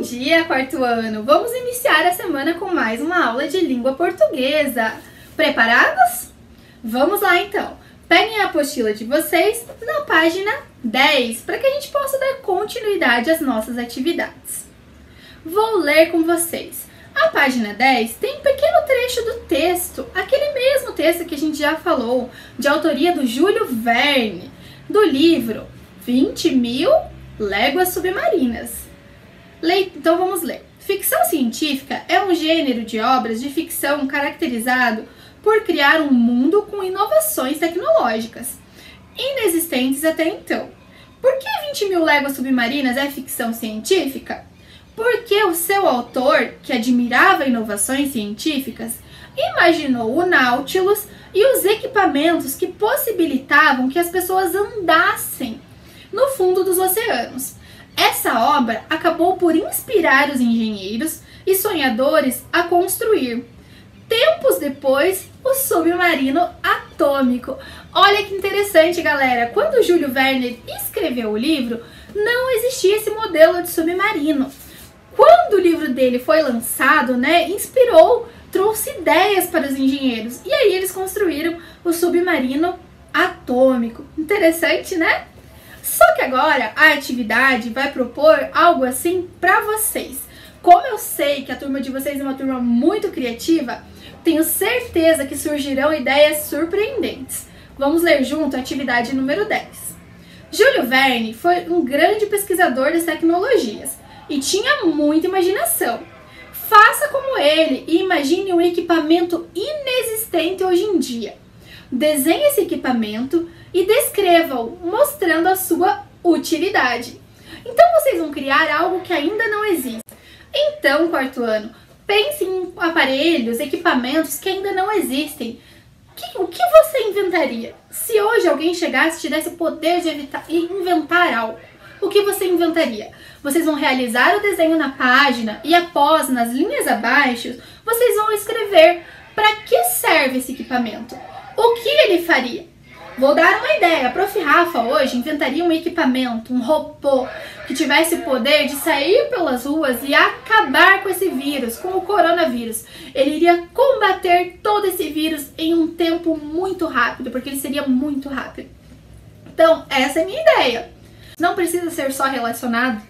dia, quarto ano! Vamos iniciar a semana com mais uma aula de língua portuguesa. Preparados? Vamos lá então! Peguem a apostila de vocês na página 10, para que a gente possa dar continuidade às nossas atividades. Vou ler com vocês. A página 10 tem um pequeno trecho do texto, aquele mesmo texto que a gente já falou, de autoria do Júlio Verne, do livro 20.000 Léguas Submarinas. Então vamos ler. Ficção científica é um gênero de obras de ficção caracterizado por criar um mundo com inovações tecnológicas, inexistentes até então. Por que 20.000 Léguas Submarinas é ficção científica? Porque o seu autor, que admirava inovações científicas, imaginou o Nautilus e os equipamentos que possibilitavam que as pessoas andassem no fundo dos oceanos. Essa obra acabou por inspirar os engenheiros e sonhadores a construir, tempos depois, o submarino atômico. Olha que interessante, galera! Quando Júlio Verne escreveu o livro, não existia esse modelo de submarino. Quando o livro dele foi lançado, inspirou, trouxe ideias para os engenheiros. E aí eles construíram o submarino atômico. Interessante, né? Só que agora a atividade vai propor algo assim para vocês. Como eu sei que a turma de vocês é uma turma muito criativa, tenho certeza que surgirão ideias surpreendentes. Vamos ler junto a atividade número 10. Júlio Verne foi um grande pesquisador das tecnologias e tinha muita imaginação. Faça como ele e imagine um equipamento inexistente hoje em dia. Desenhe esse equipamento e descreva-o, mostrando a sua utilidade. Então vocês vão criar algo que ainda não existe. Então, quarto ano, pense em aparelhos, equipamentos que ainda não existem. O que você inventaria? Se hoje alguém chegasse e te desse o poder de inventar algo, o que você inventaria? Vocês vão realizar o desenho na página e após, nas linhas abaixo, vocês vão escrever para que serve esse equipamento. O que ele faria? Vou dar uma ideia. A Prof. Rafa hoje inventaria um equipamento, um robô, que tivesse o poder de sair pelas ruas e acabar com esse vírus, com o coronavírus. Ele iria combater todo esse vírus em um tempo muito rápido, porque ele seria muito rápido. Então, essa é a minha ideia. Não precisa ser só relacionado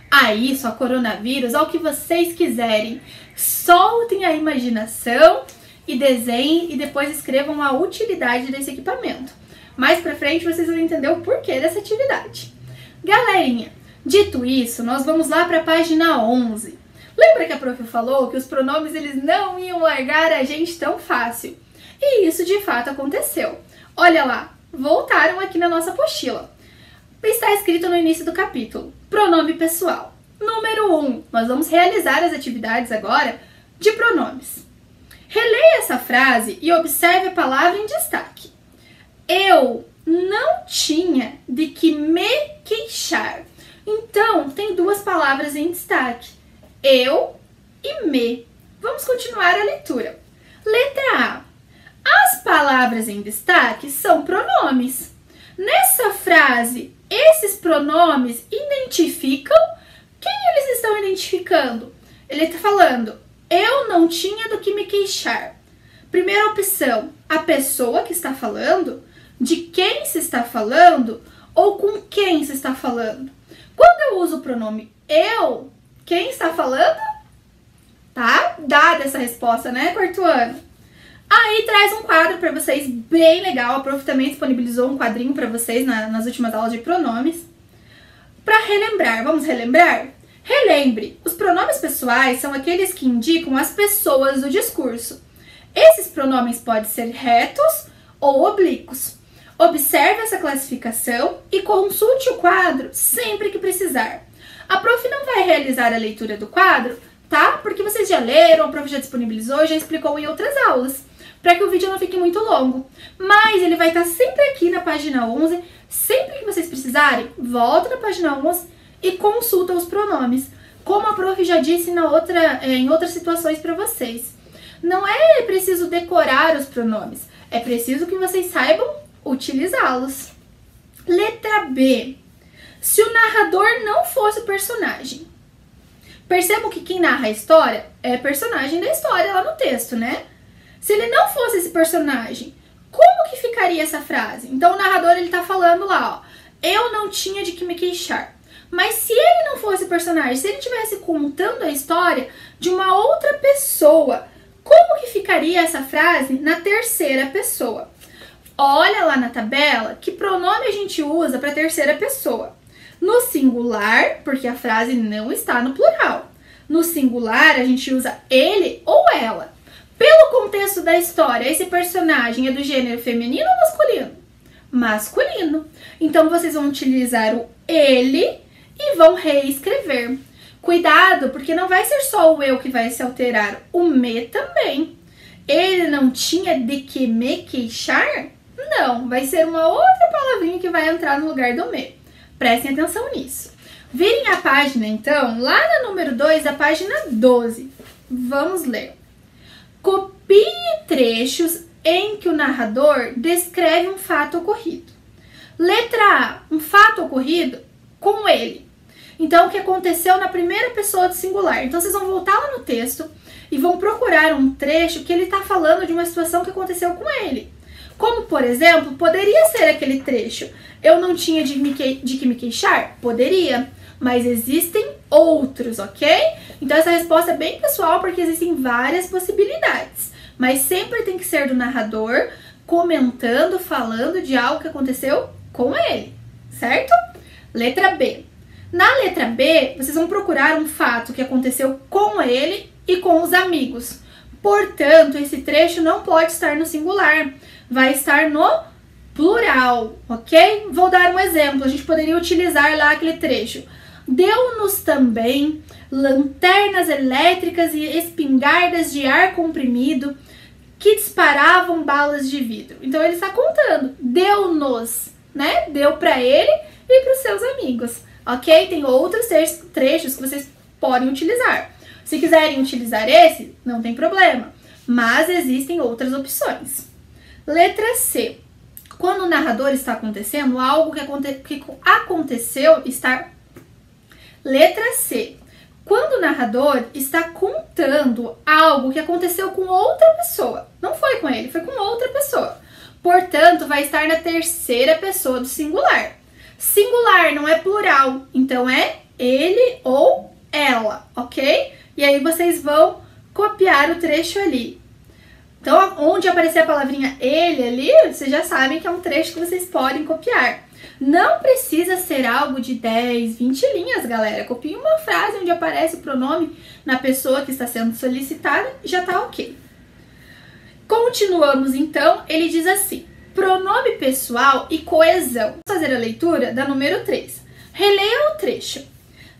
a isso, a coronavírus, ao que vocês quiserem. Soltem a imaginação e desenhem e depois escrevam a utilidade desse equipamento. Mais pra frente vocês vão entender o porquê dessa atividade. Galerinha, dito isso, nós vamos lá para a página 11. Lembra que a prof falou que os pronomes eles não iam largar a gente tão fácil? E isso de fato aconteceu. Olha lá, voltaram aqui na nossa apostila. Está escrito no início do capítulo, pronome pessoal. Número 1, nós vamos realizar as atividades agora de pronomes. Releia essa frase e observe a palavra em destaque. Eu não tinha de que me queixar. Então, tem duas palavras em destaque. Eu e me. Vamos continuar a leitura. Letra A. As palavras em destaque são pronomes. Nessa frase, esses pronomes identificam quem eles estão identificando. Ele está falando, eu não tinha do que me queixar. Primeira opção, a pessoa que está falando, de quem se está falando ou com quem se está falando. Quando eu uso o pronome eu, quem está falando? Tá dada essa resposta, né, quarto ano? Aí traz um quadro para vocês bem legal. A prof também disponibilizou um quadrinho para vocês nas últimas aulas de pronomes. Para relembrar, vamos relembrar? Relembre, os pronomes pessoais são aqueles que indicam as pessoas do discurso. Esses pronomes podem ser retos ou oblíquos. Observe essa classificação e consulte o quadro sempre que precisar. A prof não vai realizar a leitura do quadro, tá? Porque vocês já leram, a prof já disponibilizou, já explicou em outras aulas, para que o vídeo não fique muito longo. Mas ele vai estar sempre aqui na página 11, sempre que vocês precisarem, volta na página 11 e consulta os pronomes. Como a prof já disse em outras situações para vocês. Não é preciso decorar os pronomes, é preciso que vocês saibam utilizá-los. Letra B. Se o narrador não fosse o personagem. Percebam que quem narra a história é personagem da história lá no texto, né? Se ele não fosse esse personagem, como que ficaria essa frase? Então o narrador ele tá falando lá, ó, eu não tinha de que me queixar. Mas se ele não fosse personagem, se ele estivesse contando a história de uma outra pessoa, como que ficaria essa frase na terceira pessoa? Olha lá na tabela que pronome a gente usa para terceira pessoa. No singular, porque a frase não está no plural. No singular, a gente usa ele ou ela. Pelo contexto da história, esse personagem é do gênero feminino ou masculino? Masculino. Então, vocês vão utilizar o ele e vão reescrever. Cuidado, porque não vai ser só o eu que vai se alterar, o me também. Ele não tinha de que me queixar? Não, vai ser uma outra palavrinha que vai entrar no lugar do me. Prestem atenção nisso. Virem a página, então, lá no número 2, da página 12. Vamos ler. Copie trechos em que o narrador descreve um fato ocorrido. Letra A, um fato ocorrido com ele. Então, o que aconteceu na primeira pessoa do singular. Então, vocês vão voltar lá no texto e vão procurar um trecho que ele está falando de uma situação que aconteceu com ele. Como, por exemplo, poderia ser aquele trecho. Eu não tinha de que me queixar? Poderia. Mas existem outros, ok? Então, essa resposta é bem pessoal porque existem várias possibilidades. Mas sempre tem que ser do narrador comentando, falando de algo que aconteceu com ele, certo? Letra B. Na letra B, vocês vão procurar um fato que aconteceu com ele e com os amigos. Portanto, esse trecho não pode estar no singular, vai estar no plural, ok? Vou dar um exemplo, a gente poderia utilizar lá aquele trecho. Deu-nos também lanternas elétricas e espingardas de ar comprimido que disparavam balas de vidro. Então, ele está contando, deu-nos, né? Deu para ele e para os seus amigos, ok? Tem outros trechos que vocês podem utilizar. Se quiserem utilizar esse, não tem problema, mas existem outras opções. Letra C. Quando o narrador está acontecendo, algo que aconteceu está... Letra C. Quando o narrador está contando algo que aconteceu com outra pessoa, não foi com ele, foi com outra pessoa. Portanto, vai estar na terceira pessoa do singular. Singular não é plural, então é ele ou ela, ok? E aí vocês vão copiar o trecho ali. Então, onde aparecer a palavrinha ele ali, vocês já sabem que é um trecho que vocês podem copiar. Não precisa ser algo de 10, 20 linhas, galera. Copie uma frase onde aparece o pronome na pessoa que está sendo solicitada e já tá ok. Continuamos, então. Ele diz assim, pronome pessoal e coesão. Vamos fazer a leitura da número 3. Releia o trecho.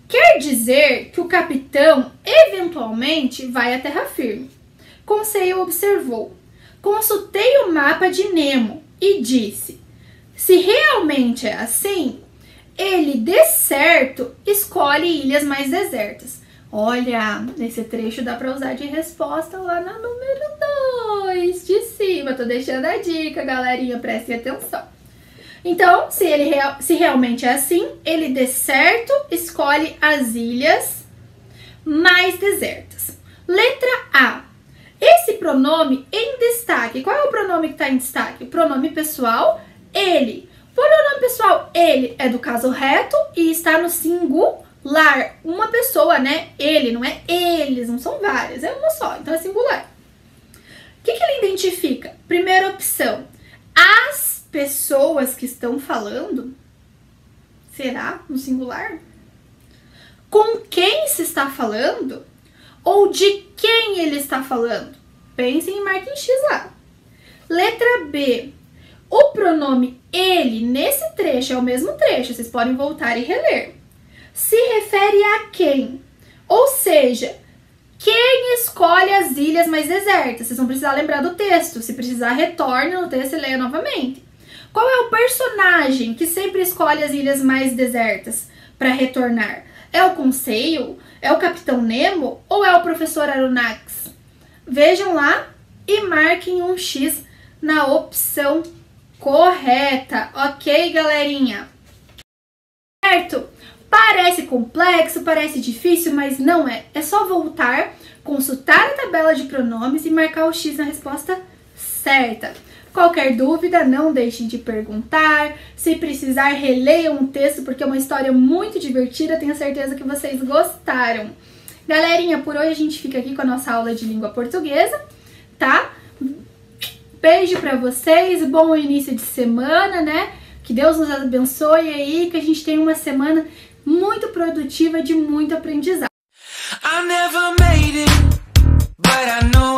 Quer dizer que o capitão eventualmente vai à terra firme. Conseil observou. Consultei o mapa de Nemo e disse, se realmente é assim, ele de certo escolhe ilhas mais desertas. Olha, nesse trecho dá para usar de resposta lá na número 2 de cima. Tô deixando a dica, galerinha, prestem atenção. Então, se realmente é assim, ele de certo escolhe as ilhas mais desertas. Letra A. Esse pronome em destaque, qual é o pronome que está em destaque? O pronome pessoal, ele. O pronome pessoal, ele, é do caso reto e está no singular. Uma pessoa, né? Ele, não é eles, não são várias, é uma só, então é singular. O que ele identifica? Primeira opção, as pessoas que estão falando, será no singular? Com quem se está falando? Ou de quem ele está falando? Pensem e marquem X lá. Letra B. O pronome ele, nesse trecho, é o mesmo trecho, vocês podem voltar e reler. Se refere a quem? Ou seja, quem escolhe as ilhas mais desertas? Vocês vão precisar lembrar do texto. Se precisar, retorne no texto e leia novamente. Qual é o personagem que sempre escolhe as ilhas mais desertas para retornar? É o Conseil? É o Capitão Nemo? Ou é o Professor Aronnax? Vejam lá e marquem um X na opção correta. Ok, galerinha? Certo? Parece complexo, parece difícil, mas não é. É só voltar, consultar a tabela de pronomes e marcar o X na resposta certa. Qualquer dúvida, não deixem de perguntar. Se precisar, releiam um texto, porque é uma história muito divertida. Tenho certeza que vocês gostaram. Galerinha, por hoje a gente fica aqui com a nossa aula de língua portuguesa, tá? Beijo pra vocês, bom início de semana, né? Que Deus nos abençoe aí, que a gente tenha uma semana muito produtiva, de muito aprendizado. I never made it, but I know